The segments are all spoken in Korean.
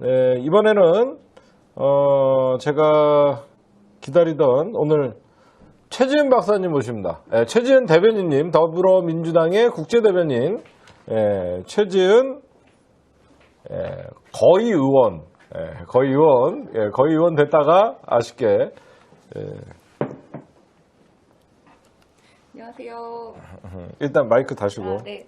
네, 이번에는 제가 기다리던 오늘 최지은 박사님 모십니다. 최지은 대변인님, 더불어민주당의 국제대변인 최지은 거의 의원, 거의 의원 됐다가 아쉽게 안녕하세요. 일단 마이크 다시고. 네.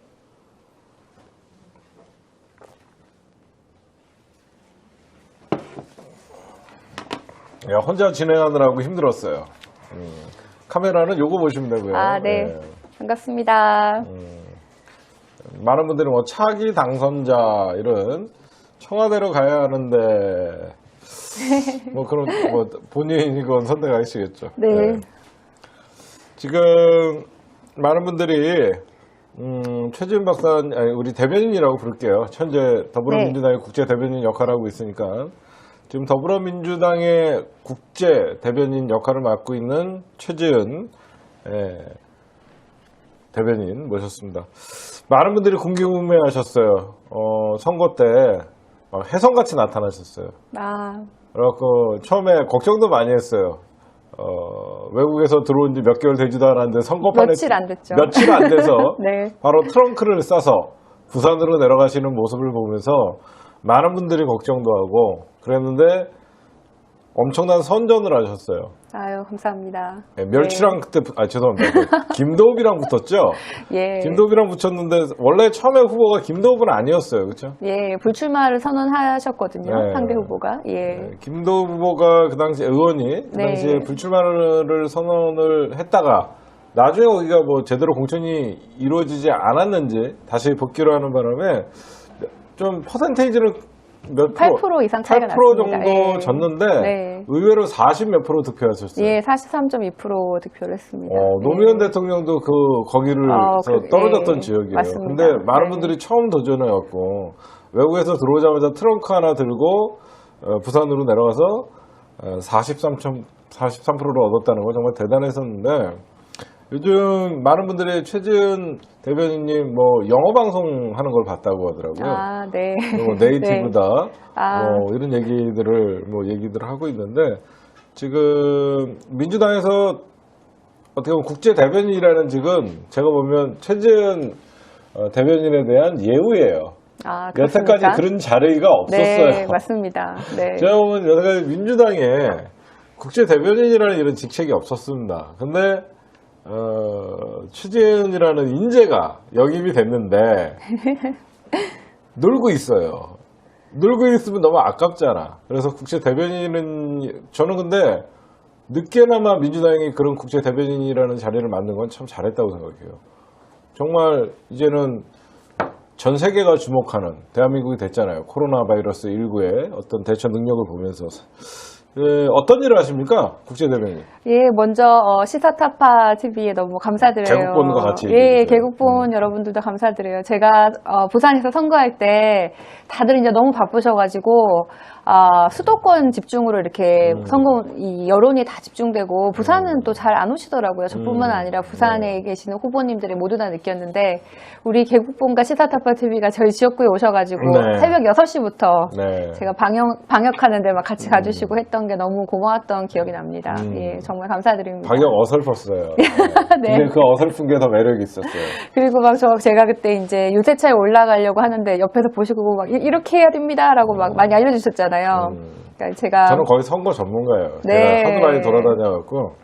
혼자 진행하느라고 힘들었어요. 카메라는 요거 보시면 되고요. 네. 반갑습니다. 많은 분들이 뭐 차기 당선자 이런 청와대로 가야 하는데 뭐 그런 뭐 본인이 그건 선택하시겠죠. 네. 지금 많은 분들이 최지은 박사, 아니 우리 대변인이라고 부를게요. 현재 더불어민주당의 국제 대변인 역할을 하고 있으니까 지금 더불어민주당의 국제 대변인 역할을 맡고 있는 최지은 대변인 모셨습니다. 많은 분들이 궁금해하셨어요. 선거 때 혜성같이 나타나셨어요. 그래갖고 처음에 걱정도 많이 했어요. 외국에서 들어온 지 몇 개월 되지도 않았는데 선거판에 며칠 안 됐죠. 며칠 안 돼서 네. 바로 트렁크를 싸서 부산으로 내려가시는 모습을 보면서 많은 분들이 걱정도 하고 그랬는데 엄청난 선전을 하셨어요. 아유, 감사합니다. 멸치랑 그때 죄송합니다. 김도읍이랑 붙었죠? 예. 김도읍이랑 붙였는데 원래 처음에 후보가 김도읍은 아니었어요. 그렇죠? 예, 불출마를 선언하셨거든요. 네. 상대 후보가. 예. 김도읍 후보가 그 당시 의원이 그 당시에 불출마를 선언을 했다가 나중에 거기가 뭐 제대로 공천이 이루어지지 않았는지 다시 복귀를 하는 바람에 좀 퍼센테이지는 몇 프로? 8% 이상 차이가 8% 났습니다. 정도 예. 졌는데 네. 의외로 40 몇 프로 득표하셨어요. 예, 43.2% 득표를 했습니다. 노무현 대통령도 거기를 떨어졌던 지역이에요. 맞습니다. 근데 많은 분들이 처음 도전해왔고 외국에서 들어오자마자 트렁크 하나 들고 부산으로 내려가서 43%를 얻었다는 거 정말 대단했었는데 요즘 많은 분들이 최지은 대변인님 뭐 영어 방송 하는 걸 봤다고 하더라고요. 네. 뭐 네이티브다. 네. 뭐 이런 얘기들을 하고 있는데 지금 민주당에서 어떻게 보면 국제 대변인이라는 지금 제가 보면 최지은 대변인에 대한 예우예요. 여태까지 그런 자리가 없었어요. 네, 맞습니다. 네. 제가 보면 여태까지 민주당에 국제 대변인이라는 이런 직책이 없었습니다. 근데 최지은이라는 인재가 영입이 됐는데 놀고 있어요. 놀고 있으면 너무 아깝잖아. 그래서 국제 대변인은 저는 근데 늦게나마 민주당이 그런 국제 대변인이라는 자리를 만든 건 참 잘했다고 생각해요. 정말 이제는 전 세계가 주목하는 대한민국이 됐잖아요. 코로나 바이러스 19의 어떤 대처 능력을 보면서 어떤 일을 하십니까? 국제대변인. 예, 먼저 시사타파 TV에 너무 감사드려요. 개국본과 같이. 예, 개국본 여러분들도 감사드려요. 제가 부산에서 선거할 때 다들 이제 너무 바쁘셔가지고 수도권 집중으로 이렇게 선거 이 여론이 다 집중되고 부산은 또 잘 안 오시더라고요. 저뿐만 아니라 부산에 계시는 후보님들이 모두 다 느꼈는데 우리 개국본과 시사타파 TV가 저희 지역구에 오셔가지고 새벽 6시부터 제가 방역하는데 막 같이 가주시고 했던 게 너무 고마웠던 기억이 납니다. 예, 정말 감사드립니다. 방역 어설펐어요. 네. 근데 그 어설픈 게 더 매력이 있었어요. 그리고 막 제가 그때 이제 유세차에 올라가려고 하는데 옆에서 보시고 막 이렇게 해야 됩니다라고 막 많이 알려주셨잖아요. 그러니까 제가 저는 거의 선거 전문가예요. 네. 제가 하도 많이 돌아다녀갖고.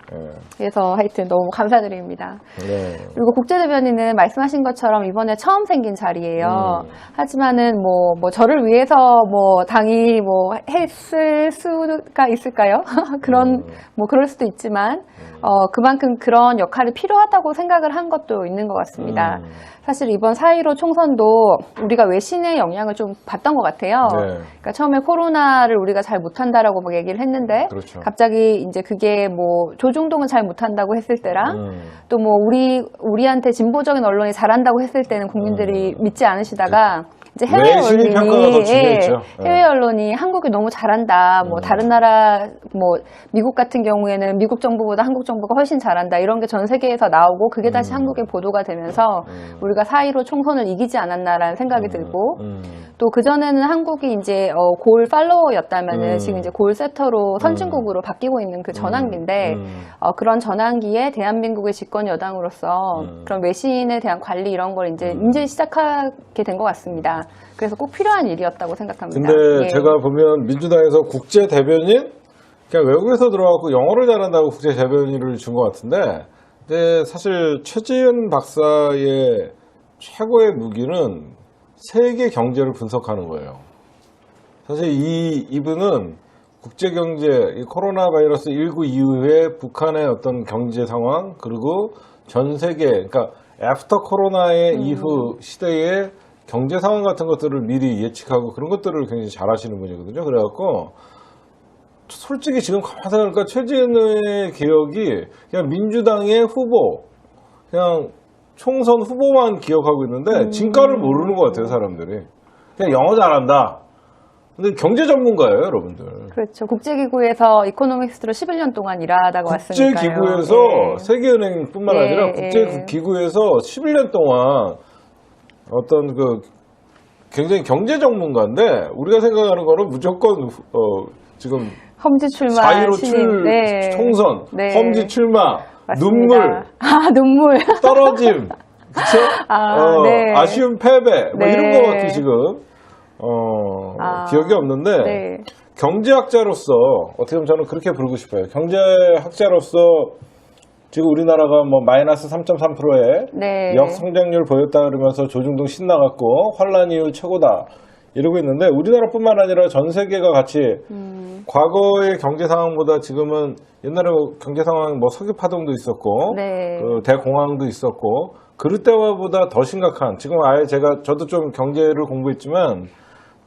그래서 하여튼 너무 감사드립니다. 네. 그리고 국제대변인은 말씀하신 것처럼 이번에 처음 생긴 자리예요. 하지만은 뭐 저를 위해서 뭐 당이 뭐 했을 수가 있을까요? 그럴 수도 있지만 그만큼 그런 역할이 필요하다고 생각을 한 것도 있는 것 같습니다. 사실 이번 4.15 총선도 우리가 외신의 영향을 좀 받던 것 같아요. 그러니까 처음에 코로나를 우리가 잘 못한다라고 막 얘기를 했는데 갑자기 이제 그게 뭐 조중동은 잘 못한다고 했을 때랑 또 뭐 우리한테 진보적인 언론이 잘한다고 했을 때는 국민들이 믿지 않으시다가 이제 해외 외신이 평가가 더 중요했죠. 해외 언론이 한국이 너무 잘한다. 뭐 다른 나라 뭐 미국 같은 경우에는 미국 정부보다 한국 정부가 훨씬 잘한다. 이런 게 전 세계에서 나오고 그게 다시 한국에 보도가 되면서 우리가 4.15 총선을 이기지 않았나라는 생각이 들고 또 그전에는 한국이 이제 골 팔로워였다면은 지금 이제 골 세터로 선진국으로 바뀌고 있는 그 전환기인데 그런 전환기에 대한민국의 집권 여당으로서 그런 외신에 대한 관리 이런 걸 이제 시작하게 된 것 같습니다. 그래서 꼭 필요한 일이었다고 생각합니다. 근데 예. 제가 보면 민주당에서 국제 대변인 그냥 외국에서 들어가고 영어를 잘한다고 국제 대변인을 준 것 같은데, 근데 사실 최지은 박사의 최고의 무기는 세계 경제를 분석하는 거예요. 사실 이분은 국제 경제, 이 코로나 바이러스 19 이후에 북한의 어떤 경제 상황, 그리고 전 세계, 그러니까 애프터 코로나의 이후 시대의 경제 상황 같은 것들을 미리 예측하고 그런 것들을 굉장히 잘 하시는 분이거든요. 그래갖고 솔직히 지금 가만 생각하니까 최진의 개혁이 그냥 민주당의 후보, 그냥 총선 후보만 기억하고 있는데 진가를 모르는 것 같아요, 사람들이. 그냥 영어 잘한다. 근데 경제 전문가예요, 여러분들. 그렇죠. 국제기구에서 이코노믹스로 11년 동안 일하다가 왔으니까요. 국제기구에서 예. 세계은행뿐만 예, 아니라 예. 국제기구에서 11년 동안 어떤 그 굉장히 경제 전문가인데 우리가 생각하는 거는 무조건 지금 험지 출마 4.15 신인. 네. 총선, 네. 험지 출마, 맞습니다. 눈물, 눈물. 떨어짐, 그쵸? 네. 아쉬운 패배, 뭐 네. 이런 거 같아, 지금. 기억이 없는데, 네. 경제학자로서, 어떻게 보면 저는 그렇게 부르고 싶어요. 경제학자로서, 지금 우리나라가 뭐 마이너스 3.3%의 네. 역성장률 보였다 그러면서 조중동 신나갔고, 환란 이후 최고다. 이러고 있는데, 우리나라뿐만 아니라 전 세계가 같이 과거의 경제 상황보다 지금은 옛날에 뭐 경제 상황 뭐 석유 파동도 있었고, 네. 그 대공황도 있었고, 그럴 때보다 더 심각한, 지금 아예 저도 좀 경제를 공부했지만,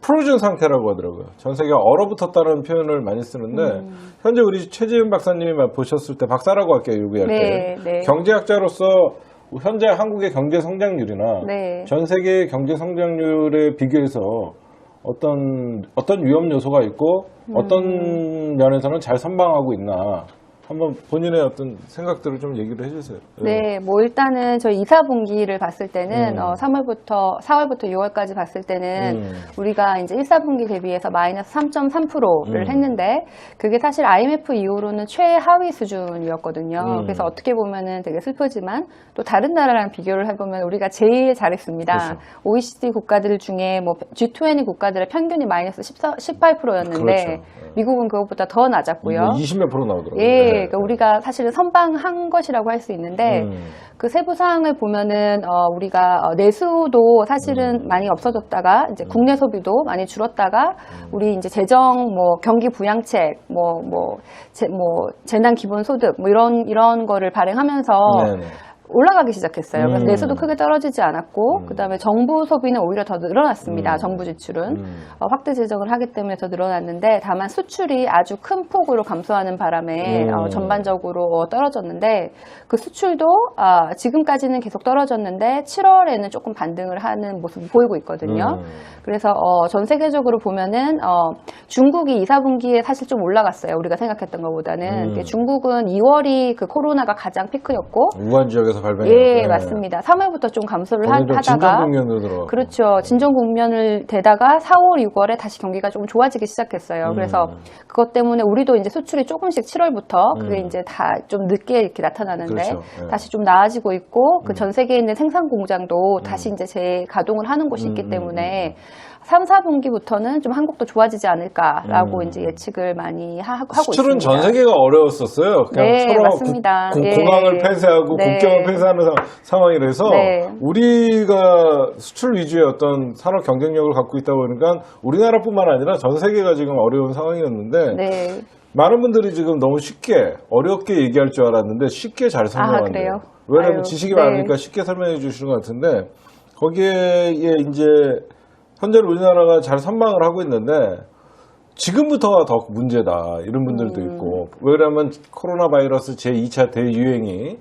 프로즌 상태라고 하더라고요. 전 세계가 얼어붙었다는 표현을 많이 쓰는데, 현재 우리 최지은 박사님이 보셨을 때, 박사라고 할게요, 여기 할 때. 네, 네. 경제학자로서 현재 한국의 경제 성장률이나 네. 전 세계의 경제 성장률에 비교해서 어떤 위험 요소가 있고 어떤 면에서는 잘 선방하고 있나 한번 본인의 어떤 생각들을 좀 얘기를 해주세요. 네, 뭐 일단은 저희 2, 4분기를 봤을 때는 4월부터 6월까지 봤을 때는 우리가 이제 1, 4분기 대비해서 마이너스 3.3%를 했는데 그게 사실 IMF 이후로는 최하위 수준이었거든요. 그래서 어떻게 보면은 되게 슬프지만 또 다른 나라랑 비교를 해보면 우리가 제일 잘했습니다. 그렇죠. OECD 국가들 중에 뭐 G20 국가들의 평균이 마이너스 18%였는데 그렇죠. 미국은 그것보다 더 낮았고요. 20몇 프로 나오더라고요. 예, 네. 그러니까 우리가 사실은 선방한 것이라고 할 수 있는데 그 세부 사항을 보면은 우리가 내수도 사실은 많이 없어졌다가 이제 국내 소비도 많이 줄었다가 우리 이제 재정 뭐 경기 부양책 재난 기본 소득 뭐 이런 거를 발행하면서 네네. 올라가기 시작했어요. 그래서 내수도 크게 떨어지지 않았고 그다음에 정부 소비는 오히려 더 늘어났습니다. 정부 지출은 확대 재정을 하기 때문에 더 늘어났는데 다만 수출이 아주 큰 폭으로 감소하는 바람에 전반적으로 떨어졌는데 그 수출도 지금까지는 계속 떨어졌는데 7월에는 조금 반등을 하는 모습을 보이고 있거든요. 그래서 전 세계적으로 보면은 중국이 2, 4분기에 사실 좀 올라갔어요. 우리가 생각했던 것보다는 중국은 2월이 그 코로나가 가장 피크였고 우한 지역에서 발병. 예, 맞습니다. 3월부터 좀 감소를 하다가 진정 국면으로 들어. 그렇죠. 진정 국면을 되다가 4월, 6월에 다시 경기가 조금 좋아지기 시작했어요. 그래서 그것 때문에 우리도 이제 수출이 조금씩 7월부터 그게 이제 다 좀 늦게 이렇게 나타나는데 그렇죠. 예. 다시 좀 나아지고 있고 그 전 세계에 있는 생산 공장도 다시 이제 재가동을 하는 곳이 있기 때문에 3, 4분기부터는 좀 한국도 좋아지지 않을까라고 이제 예측을 많이 하고 수출은 있습니다. 전 세계가 어려웠었어요. 그냥 네, 서로 맞습니다. 예. 공항을 폐쇄하고 네. 국경을 폐쇄하는 상황이라서 네. 우리가 수출 위주의 어떤 산업 경쟁력을 갖고 있다 보니까 우리나라뿐만 아니라 전 세계가 지금 어려운 상황이었는데 네. 많은 분들이 지금 너무 쉽게 어렵게 얘기할 줄 알았는데 쉽게 잘 설명한대요. 그래요? 왜냐하면 아유, 지식이 네. 많으니까 쉽게 설명해 주시는 것 같은데 거기에 이제 현재 우리나라가 잘 선방을 하고 있는데 지금부터가 더 문제다 이런 분들도 있고 왜냐하면 코로나 바이러스 제2차 대유행이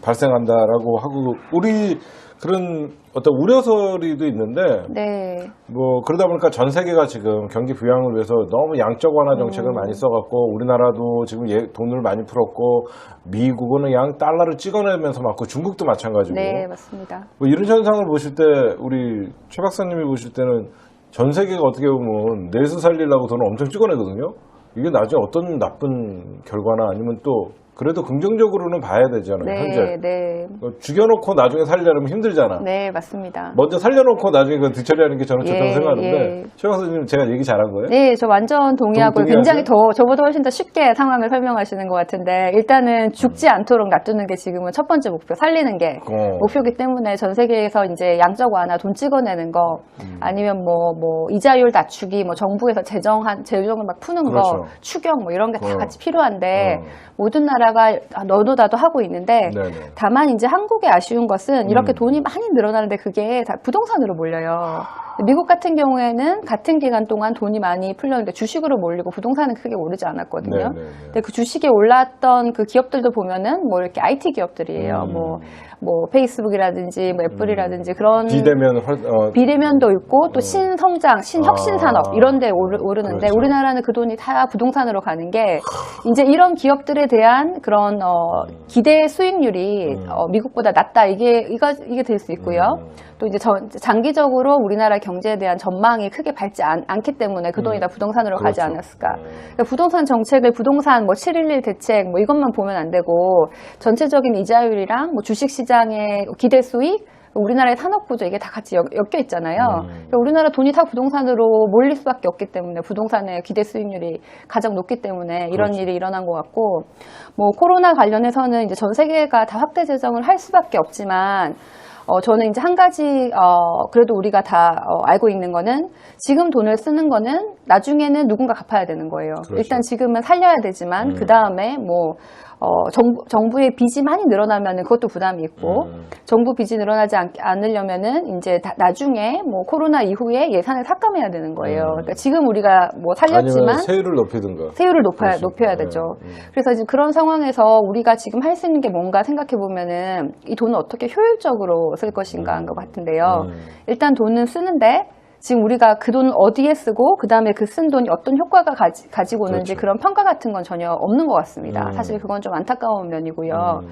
발생한다라고 하고 우리 그런 어떤 우려설이도 있는데 네. 뭐 그러다 보니까 전 세계가 지금 경기 부양을 위해서 너무 양적 완화 정책을 많이 써갖고 우리나라도 지금 돈을 많이 풀었고 미국은 그냥 달러를 찍어내면서 맞고 중국도 마찬가지고 네, 맞습니다. 뭐 이런 현상을 보실 때 우리 최 박사님이 보실 때는 전 세계가 어떻게 보면 내수 살리려고 돈을 엄청 찍어내거든요. 이게 나중에 어떤 나쁜 결과나 아니면 또 그래도 긍정적으로는 봐야 되잖아요. 네, 현재 네. 죽여놓고 나중에 살려면 힘들잖아. 네, 맞습니다. 먼저 살려놓고 나중에 그 뒤처리하는 게 저는 좋다고 예, 생각하는데 예. 최 박사님 제가 얘기 잘한 거예요? 네, 저 완전 동의하고 동의하세요? 굉장히 저보다 훨씬 더 쉽게 상황을 설명하시는 것 같은데 일단은 죽지 않도록 놔두는 게 지금은 첫 번째 목표, 살리는 게 목표이기 때문에 전 세계에서 이제 양적 완화, 돈 찍어내는 거 아니면 뭐 이자율 낮추기, 뭐 정부에서 재정을 막 푸는 그렇죠. 거, 추경 뭐 이런 게 다 어. 같이 필요한데 모든 나라가 너도 나도 하고 있는데 네네. 다만 이제 한국의 아쉬운 것은 이렇게 돈이 많이 늘어나는데 그게 다 부동산으로 몰려요. 미국 같은 경우에는 같은 기간 동안 돈이 많이 풀렸는데 주식으로 몰리고 부동산은 크게 오르지 않았거든요. 네네네. 근데 그 주식에 올랐던 그 기업들도 보면은 뭐 이렇게 IT 기업들이에요. 뭐 페이스북이라든지 뭐 애플이라든지 그런 비대면도 있고 또 신성장, 신혁신 산업 이런 데 오르는데 그렇죠. 우리나라는 그 돈이 다 부동산으로 가는 게 이제 이런 기업들에 대한 그런 기대 수익률이 미국보다 낮다 이게 될 수 있고요. 또 이제 장기적으로 우리나라 경제에 대한 전망이 크게 밝지 않기 때문에 그 돈이 다 부동산으로 가지 그렇죠. 않았을까. 그러니까 부동산 정책을 부동산 뭐 711 대책 뭐 이것만 보면 안 되고 전체적인 이자율이랑 뭐 주식 시장의 기대 수익 우리나라의 산업 구조 이게 다 같이 엮여 있잖아요. 그러니까 우리나라 돈이 다 부동산으로 몰릴 수밖에 없기 때문에 부동산의 기대 수익률이 가장 높기 때문에 이런 그렇죠. 일이 일어난 것 같고 뭐 코로나 관련해서는 이제 전 세계가 다 확대 재정을 할 수밖에 없지만 저는 이제 한 가지, 그래도 우리가 다 알고 있는 거는 지금 돈을 쓰는 거는 나중에는 누군가 갚아야 되는 거예요. 그렇죠. 일단 지금은 살려야 되지만 그 다음에 뭐, 정부의 빚이 많이 늘어나면은 그것도 부담이 있고 정부 빚이 늘어나지 않으려면은 이제 나중에 뭐 코로나 이후에 예산을 삭감해야 되는 거예요. 그러니까 지금 우리가 뭐 살렸지만 아니면 세율을 높이든가. 세율을 그렇죠. 높여야 되죠. 그래서 지금 그런 상황에서 우리가 지금 할 수 있는 게 뭔가 생각해 보면은 이 돈을 어떻게 효율적으로 쓸 것인가 한 것 같은데요. 일단 돈은 쓰는데 지금 우리가 그 돈을 어디에 쓰고 그 다음에 그 쓴 돈이 어떤 효과가 가지고 오는지 그렇죠. 그런 평가 같은 건 전혀 없는 것 같습니다. 사실 그건 좀 안타까운 면이고요.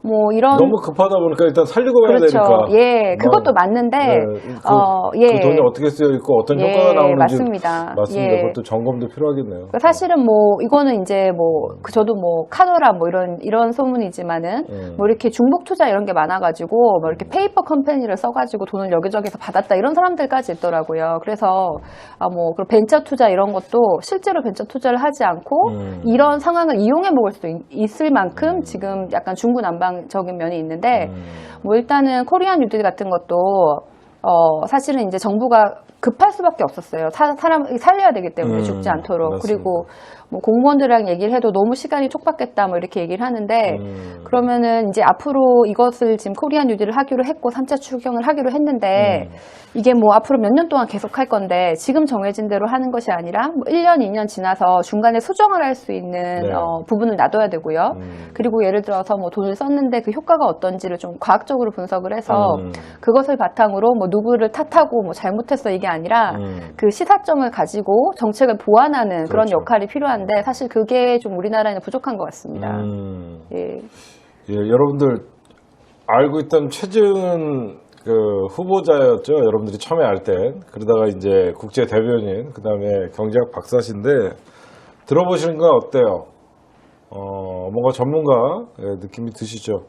뭐 이런 너무 급하다 보니까 일단 살리고 가야 그렇죠. 되니까. 예, 그것도 맞는데 그 돈이 어떻게 쓰여 있고 어떤 효과가 나오는지 맞습니다. 맞습니다. 예. 그것도 점검도 필요하겠네요. 그러니까 사실은 뭐 이거는 이제 뭐 저도 뭐 카더라 뭐 이런 소문이지만은 뭐 이렇게 중복 투자 이런 게 많아가지고 뭐 이렇게 페이퍼 컴퍼니를 써가지고 돈을 여기저기서 받았다 이런 사람들까지 있더라고요. 그래서 뭐 그런 벤처 투자 이런 것도 실제로 벤처 투자를 하지 않고 이런 상황을 이용해 먹을 수도 있을 만큼 지금 약간 중구난방적인 면이 있는데 뭐 일단은 코리안 뉴딜 같은 것도 사실은 이제 정부가 급할 수밖에 없었어요. 사람이 살려야 되기 때문에 죽지 않도록. 맞습니다. 그리고 뭐 공무원들이랑 얘기를 해도 너무 시간이 촉박했다 뭐 이렇게 얘기를 하는데 그러면은 이제 앞으로 이것을 지금 코리안 뉴딜을 하기로 했고 3차 추경을 하기로 했는데 이게 뭐 앞으로 몇 년 동안 계속 할 건데 지금 정해진 대로 하는 것이 아니라 뭐 1년, 2년 지나서 중간에 수정을 할 수 있는 네. 부분을 놔둬야 되고요. 그리고 예를 들어서 뭐 돈을 썼는데 그 효과가 어떤지를 좀 과학적으로 분석을 해서 그것을 바탕으로 뭐 누구를 탓하고 뭐 잘못했어 이게 아니라 그 시사점을 가지고 정책을 보완하는 그런 그렇죠. 역할이 필요한데 사실 그게 좀 우리나라에는 부족한 것 같습니다. 예. 예, 여러분들 알고 있던 최재은 그 후보자였죠. 여러분들이 참여할 때. 그러다가 이제 국제 대변인, 그 다음에 경제학 박사신데 들어보시는 건 어때요? 뭔가 전문가 느낌이 드시죠?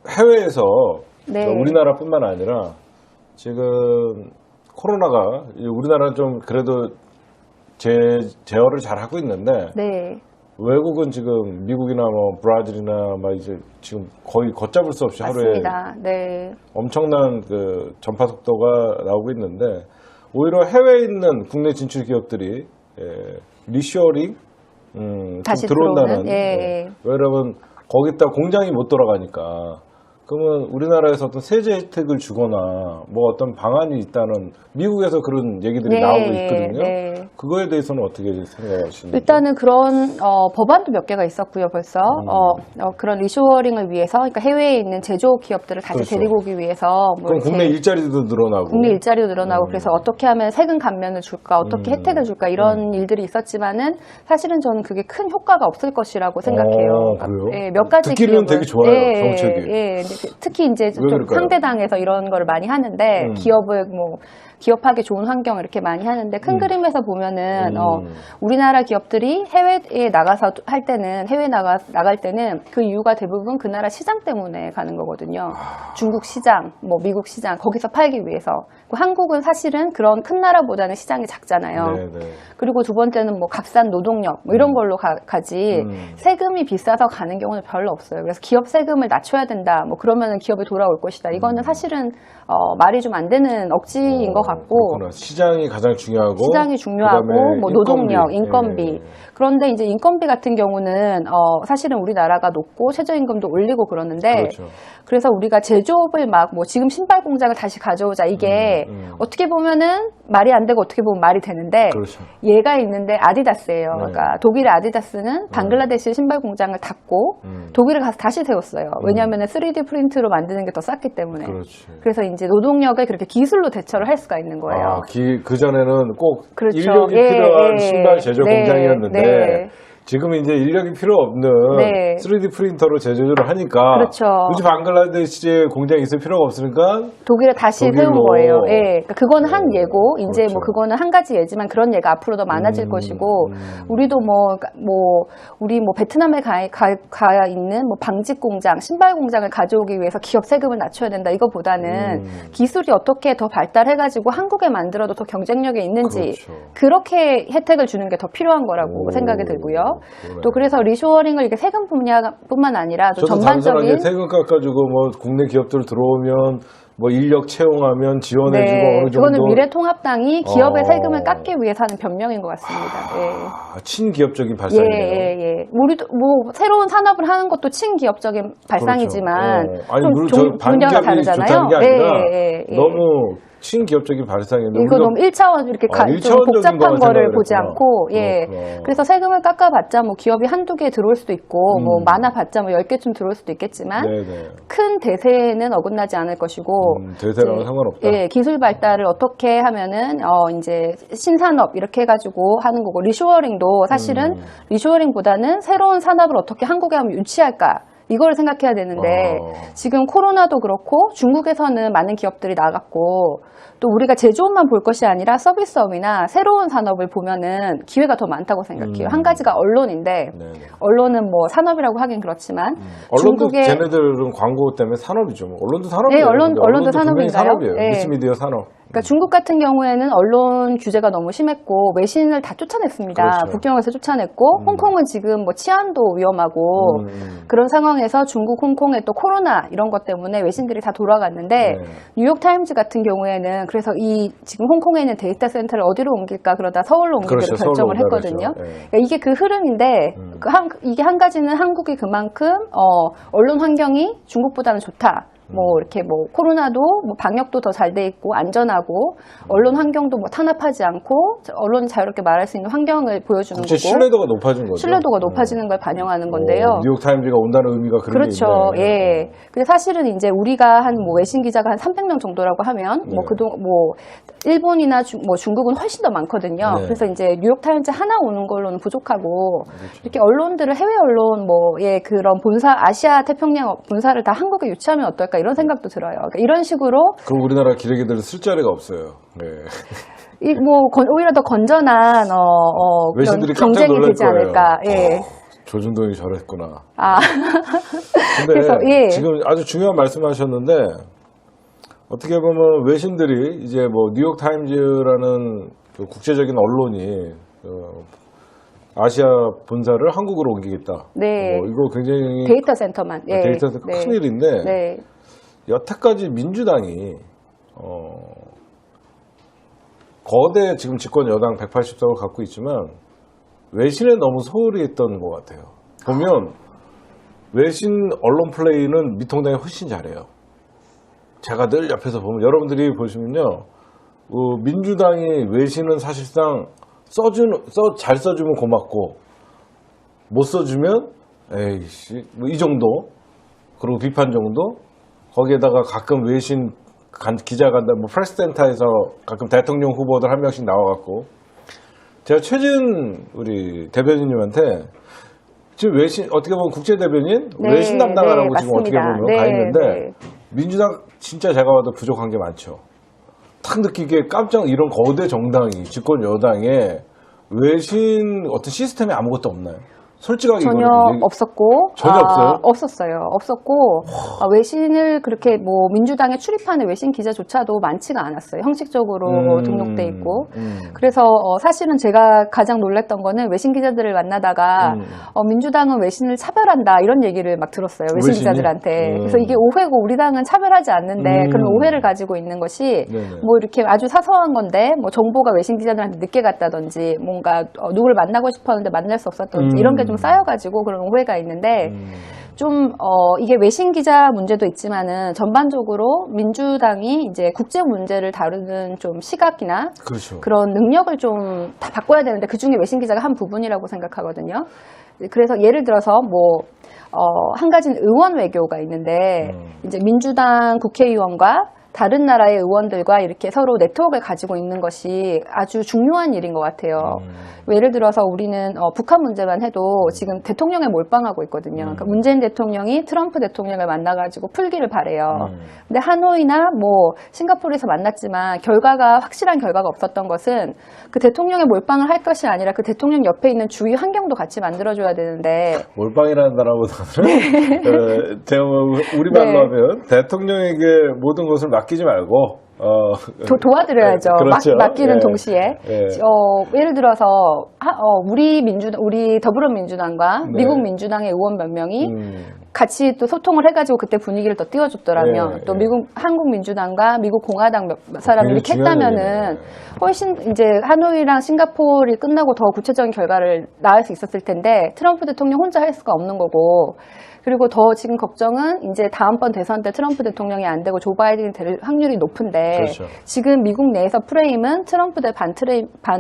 해외에서 네. 우리나라뿐만 아니라 지금 코로나가 우리나라는 좀 그래도 제어를 잘 하고 있는데 네. 외국은 지금 미국이나 뭐 브라질이나 막 이제 지금 거의 걷잡을 수 없이 하루에 맞습니다. 네. 엄청난 그 전파 속도가 나오고 있는데 오히려 해외에 있는 국내 진출 기업들이 리쇼어링 다시 들어온다는 들어오는? 예. 왜냐면 거기다 공장이 못 돌아가니까 그러면 우리나라에서 어떤 세제 혜택을 주거나 뭐 어떤 방안이 있다는 미국에서 그런 얘기들이 네, 나오고 있거든요. 네. 그거에 대해서는 어떻게 생각하시는지? 일단은 그런 법안도 몇 개가 있었고요, 벌써. 그런 리쇼어링을 위해서, 그러니까 해외에 있는 제조 기업들을 다시 그렇죠. 데리고 오기 위해서 뭐 그럼 국내 일자리도 늘어나고. 국내 일자리도 늘어나고 그래서 어떻게 하면 세금 감면을 줄까, 어떻게 혜택을 줄까 이런 일들이 있었지만은 사실은 저는 그게 큰 효과가 없을 것이라고 생각해요. 그래요? 예, 몇 가지 듣기는 기업은- 되게 좋아요, 정책이. 예, 근데 특히 이제 좀 그럴까요? 상대당에서 이런 거를 많이 하는데 기업을 뭐 기업하기 좋은 환경 이렇게 많이 하는데 큰 그림에서 보면은 우리나라 기업들이 해외에 나가서 할 때는 나갈 때는 그 이유가 대부분 그 나라 시장 때문에 가는 거거든요. 중국 시장, 뭐 미국 시장 거기서 팔기 위해서. 한국은 사실은 그런 큰 나라보다는 시장이 작잖아요. 네네. 그리고 두 번째는 뭐 값싼 노동력 뭐 이런 걸로 가지 세금이 비싸서 가는 경우는 별로 없어요. 그래서 기업 세금을 낮춰야 된다. 뭐 그러면은 기업이 돌아올 것이다. 이거는 사실은 말이 좀 안 되는 억지인 것 같고 그렇구나. 시장이 가장 중요하고 시장이 중요하고 그다음에 뭐 노동력, 인건비. 예. 그런데 이제 인건비 같은 경우는 사실은 우리나라가 높고 최저임금도 올리고 그러는데 그렇죠. 그래서 우리가 제조업을 막 뭐 지금 신발 공장을 다시 가져오자 이게 어떻게 보면은 말이 안 되고 어떻게 보면 말이 되는데 그렇죠. 얘가 있는데 아디다스예요. 네. 그러니까 독일의 아디다스는 방글라데시 신발 공장을 닫고 독일에 가서 다시 세웠어요. 왜냐하면 3D 프린트로 만드는 게 더 쌌기 때문에. 그렇지. 그래서 이제 노동력을 그렇게 기술로 대처를 할 수가 있는 거예요. 그전에는 꼭 그렇죠. 인력이 예, 필요한 예. 신발 제조 네, 공장이었는데 네. 지금 이제 인력이 필요 없는 네. 3D 프린터로 제조를 하니까 그렇죠. 굳이 방글라데시에 공장이 있을 필요가 없으니까 독일에 다시 독일로. 세운 거예요. 예. 그러니까 그거는 한 예고, 이제 그렇죠. 뭐 그거는 한 가지 예지만 그런 예가 앞으로 더 많아질 것이고, 우리도 우리 베트남에 가 있는 뭐 방직 공장, 신발 공장을 가져오기 위해서 기업 세금을 낮춰야 된다. 이거보다는 기술이 어떻게 더 발달해가지고 한국에 만들어도 더 경쟁력이 있는지, 그렇죠. 그렇게 혜택을 주는 게 더 필요한 거라고 생각이 들고요. 그러네. 또 그래서 리쇼어링을 이게 세금 분야뿐만 아니라 또 저도 단순하게 전반적인 세금 깎아주고 뭐 국내 기업들 들어오면 뭐 인력 채용하면 지원해주고 네, 어느 정도 그거는 미래통합당이 기업의 어. 세금을 깎기 위해서 하는 변명인 것 같습니다. 친기업적인 예, 발상이네요. 예. 우리도 뭐 새로운 산업을 하는 것도 친기업적인 발상이지만 그렇죠. 아니 좀 물론 저 분야가 반기업이 다르잖아요. 좋다는 게 아니라 예. 너무 친기업적인 발상인데 이거 너무 1차원 이렇게 좀 1차원적인 복잡한 거만 거를 생각을 보지 했구나. 않고, 예. 그렇구나. 그래서 세금을 깎아봤자 뭐 기업이 한두 개 들어올 수도 있고, 뭐 많아봤자 뭐 10개쯤 들어올 수도 있겠지만, 네네. 큰 대세는 어긋나지 않을 것이고, 대세랑은 이제, 상관없다. 예, 기술 발달을 어떻게 하면은, 이제 신산업 이렇게 해가지고 하는 거고, 리쇼어링도 사실은 리쇼어링보다는 새로운 산업을 어떻게 한국에 하면 유치할까, 이걸 생각해야 되는데 지금 코로나도 그렇고 중국에서는 많은 기업들이 나갔고 또 우리가 제조업만 볼 것이 아니라 서비스업이나 새로운 산업을 보면은 기회가 더 많다고 생각해요. 한 가지가 언론인데 네네. 언론은 뭐 산업이라고 하긴 그렇지만 언론도 중국의 쟤네들은 광고 때문에 산업이죠. 뭐. 언론도 산업이에요. 네, 근데 언론도 분명히 산업인가요? 산업이에요. 네. 미스미디어 산업. 그러니까 중국 같은 경우에는 언론 규제가 너무 심했고 외신을 다 쫓아냈습니다. 그렇죠. 국경에서 쫓아냈고 홍콩은 지금 뭐 치안도 위험하고 그런 상황에서 중국, 홍콩에 또 코로나 이런 것 때문에 외신들이 다 돌아갔는데 네. 뉴욕 타임즈 같은 경우에는 그래서 이 지금 홍콩에 있는 데이터 센터를 어디로 옮길까 그러다 서울로 옮기기로 그렇죠. 결정을 서울로 했거든요. 옮겨야죠. 네. 그러니까 이게 그 흐름인데 이게 한 가지는 한국이 그만큼 언론 환경이 중국보다는 좋다. 뭐 이렇게 뭐 코로나도 뭐 방역도 더 잘 돼 있고 안전하고 언론 환경도 뭐 탄압하지 않고 언론이 자유롭게 말할 수 있는 환경을 보여주는 국제 거고 신뢰도가 높아진 거죠. 신뢰도가 높아지는 걸 반영하는 건데요. 뉴욕 타임즈가 온다는 의미가 그런 그렇죠. 게 있네. 예. 근데 사실은 이제 우리가 한 뭐 외신 기자가 한 300명 정도라고 하면 뭐 네. 그동안 뭐 일본이나 중국은 훨씬 더 많거든요. 네. 그래서 이제 뉴욕 타임즈 하나 오는 걸로는 부족하고 이렇게 언론들을 해외 언론 뭐의 그런 본사 아시아 태평양 본사를 다 한국에 유치하면 어떨까 이런 생각도 들어요. 그러니까 이런 식으로 그럼 우리나라 기레기들은 쓸 자리가 없어요. 네. 오히려 더 건전한 그런 외신들이 깜짝 경쟁이 놀랄 되지 거예요. 않을까. 예. 조준동이 저랬구나. 아. 근데 그래서, 예. 지금 아주 중요한 말씀하셨는데 어떻게 보면 외신들이 이제 뭐 뉴욕 타임즈라는 그 국제적인 언론이 아시아 본사를 한국으로 옮기겠다. 네. 이거 굉장히 데이터 센터만. 예. 데이터 센터 큰 일인데 네. 여태까지 민주당이 거대 지금 집권 여당 180석을 갖고 있지만 외신에 너무 소홀히 했던 것 같아요. 보면 외신 언론 플레이는 미통당이 훨씬 잘해요. 제가 늘 옆에서 보면 여러분들이 보시면요, 민주당이 외신은 사실상 잘 써주면 고맙고 못 써주면 에이씨 뭐 이 정도, 그리고 비판 정도. 거기에다가 가끔 외신 기자가 뭐 프레스센터에서 가끔 대통령 후보들 한 명씩 나와갖고, 제가 최진 우리 대변인님한테 지금 외신 어떻게 보면 국제 대변인 네, 외신 담당하라고 네, 지금 어떻게 맞습니다. 보면 네, 가 있는데 네. 민주당 진짜 제가 봐도 부족한 게 많죠. 딱 느끼기에 깜짝, 이런 거대 정당이 집권 여당에 외신 어떤 시스템이 아무것도 없나요? 솔직하게 전혀 이거는 없었고 전혀 없어요? 없었고 외신을 그렇게 뭐 민주당에 출입하는 외신 기자조차도 많지가 않았어요. 형식적으로 등록돼 있고. 그래서 사실은 제가 가장 놀랐던 거는 외신 기자들을 만나다가 민주당은 외신을 차별한다 이런 얘기를 막 들었어요. 외신 외신이? 기자들한테. 그래서 이게 오해고 우리 당은 차별하지 않는데 그런 오해를 가지고 있는 것이 네네. 뭐 이렇게 아주 사소한 건데 뭐 정보가 외신 기자들한테 늦게 갔다든지 뭔가 누구를 만나고 싶었는데 만날 수 없었던지 이런 게 좀 쌓여가지고 그런 오해가 있는데 좀 이게 외신 기자 문제도 있지만은 전반적으로 민주당이 이제 국제 문제를 다루는 좀 시각이나 그렇죠. 그런 능력을 좀 다 바꿔야 되는데 그 중에 외신 기자가 한 부분이라고 생각하거든요. 그래서 예를 들어서 뭐 한 가지는 의원 외교가 있는데 이제 민주당 국회의원과 다른 나라의 의원들과 이렇게 서로 네트워크를 가지고 있는 것이 아주 중요한 일인 것 같아요. 예를 들어서 우리는 북한 문제만 해도 지금 대통령에 몰빵하고 있거든요. 그러니까 문재인 대통령이 트럼프 대통령을 만나가지고 풀기를 바래요. 근데 하노이나 뭐 싱가포르에서 만났지만 확실한 결과가 없었던 것은 그 대통령에 몰빵을 할 것이 아니라 그 대통령 옆에 있는 주위 환경도 같이 만들어줘야 되는데 몰빵이라는 단어보다는 제가 뭐 우리말로 네. 하면 대통령에게 모든 것을 맡기지 말고 도와드려야죠. 그렇죠. 맡기는 예. 동시에. 예. 예를 들어서 우리 더불어민주당과 네. 미국 민주당의 의원 몇 명이 같이 또 소통을 해가지고 그때 분위기를 더 띄워줬더라면 예, 또 예. 한국 민주당과 미국 공화당 몇 사람이 굉장히 이렇게 중요한 했다면은 얘기네요. 훨씬 이제 하노이랑 싱가포르이 끝나고 더 구체적인 결과를 낳을 수 있었을 텐데 트럼프 대통령 혼자 할 수가 없는 거고. 그리고 더 지금 걱정은 이제 다음번 대선 때 트럼프 대통령이 안 되고 조 바이든이 될 확률이 높은데 그렇죠. 지금 미국 내에서 프레임은 트럼프 대 반